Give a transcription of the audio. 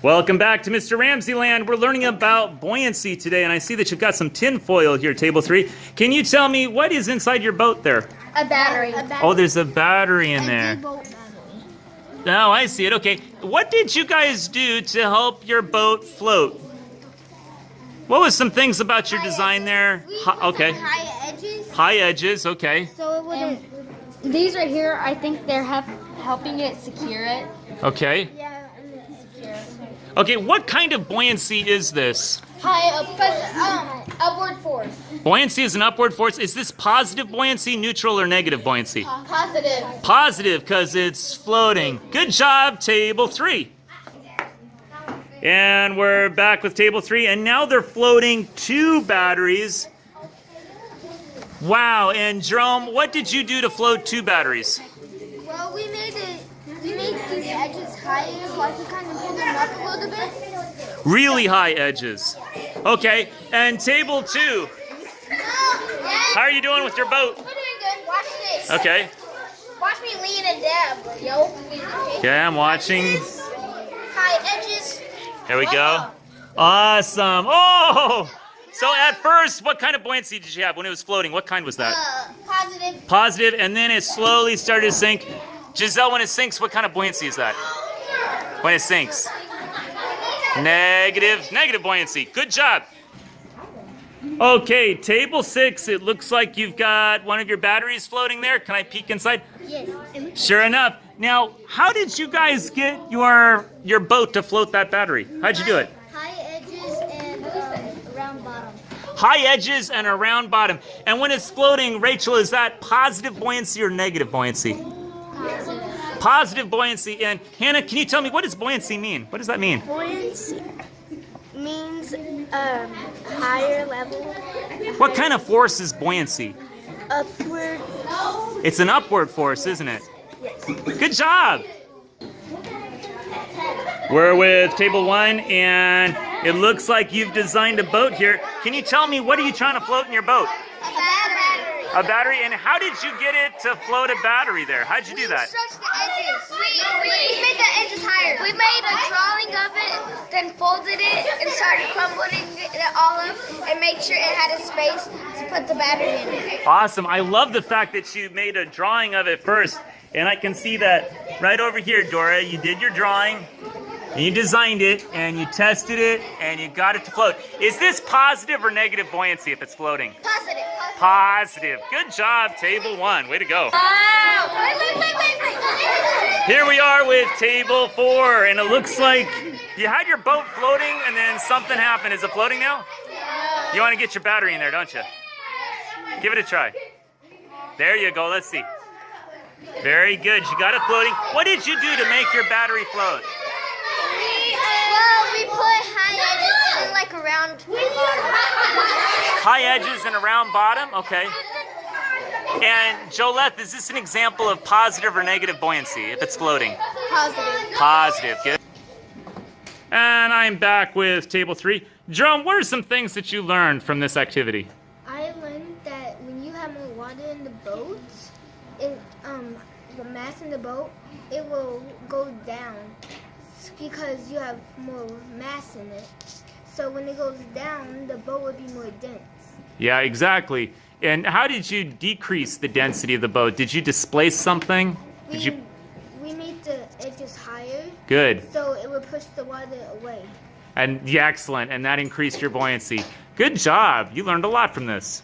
Welcome back to Mr. Ramsey Land. We're learning about buoyancy today, and I see that you've got some tin foil here, table 3. Can you tell me what is inside your boat there? A battery. Oh, there's a battery in there. Oh, I see it. Okay. What did you guys do to help your boat float? What was some things about your design there? Okay. High edges. High edges, okay. So it wouldn't. These right here, I think they're helping it secure it. Okay. Yeah, secure. Okay, what kind of buoyancy is this? High upward force. Buoyancy is an upward force. Is this positive buoyancy, neutral, or negative buoyancy? Positive. Positive, because it's floating. Good job, table 3. And we're back with table 3, and now they're floating 2 batteries. Wow, and Jerome, what did you do to float 2 batteries? Well, we made these edges higher, so I could kind of pull them up a little bit. Really high edges. Okay, and table 2, how are you doing with your boat? We're doing good. Watch this. Okay. Watch me lean and dab, yo. Okay, I'm watching. High edges. There we go. Awesome. Oh! So at first, what kind of buoyancy did you have when it was floating? What kind was that? Positive. Positive, and then it slowly started to sink. Giselle, when it sinks, what kind of buoyancy is that? When it sinks? Negative buoyancy. Good job. Okay, table 6, it looks like you've got one of your batteries floating there. Can I peek inside? Yes. Sure enough. Now, how did you guys get your boat to float that battery? How'd you do it? High edges and round bottom. High edges and a round bottom. And when it's floating, Rachel, is that positive buoyancy or negative buoyancy? Positive. Positive buoyancy. And Hannah, can you tell me, what does buoyancy mean? What does that mean? Buoyancy means higher level. What kind of force is buoyancy? Upward. It's an upward force, isn't it? Yes. Good job. We're with table 1, and it looks like you've designed a boat here. Can you tell me, what are you trying to float in your boat? A battery. A battery, and how did you get it to float a battery there? How'd you do that? Stretched the edges. We made the edges higher. We made a drawing of it, then folded it and started crumbling it all up and made sure it had a space to put the battery in it. Awesome. I love the fact that you made a drawing of it first. And I can see that right over here, Dora. You did your drawing, and you designed it, and you tested it, and you got it to float. Is this positive or negative buoyancy if it's floating? Positive. Positive. Good job, table 1. Way to go. Wow. Wait. Here we are with table 4, and it looks like you had your boat floating, and then something happened. Is it floating now? You want to get your battery in there, don't you? Give it a try. There you go. Let's see. Very good. You got it floating. What did you do to make your battery float? We put high edges and like a round bottom. High edges and a round bottom? Okay. And Jolette, is this an example of positive or negative buoyancy if it's floating? Positive. Positive. Good. And I'm back with table 3. Jerome, what are some things that you learned from this activity? I learned that when you have more water in the boat, the mass in the boat, it will go down because you have more mass in it. So when it goes down, the boat will be more dense. Yeah, exactly. And how did you decrease the density of the boat? Did you displace something? We made the edges higher. Good. So it would push the water away. And yeah, excellent. And that increased your buoyancy. Good job. You learned a lot from this.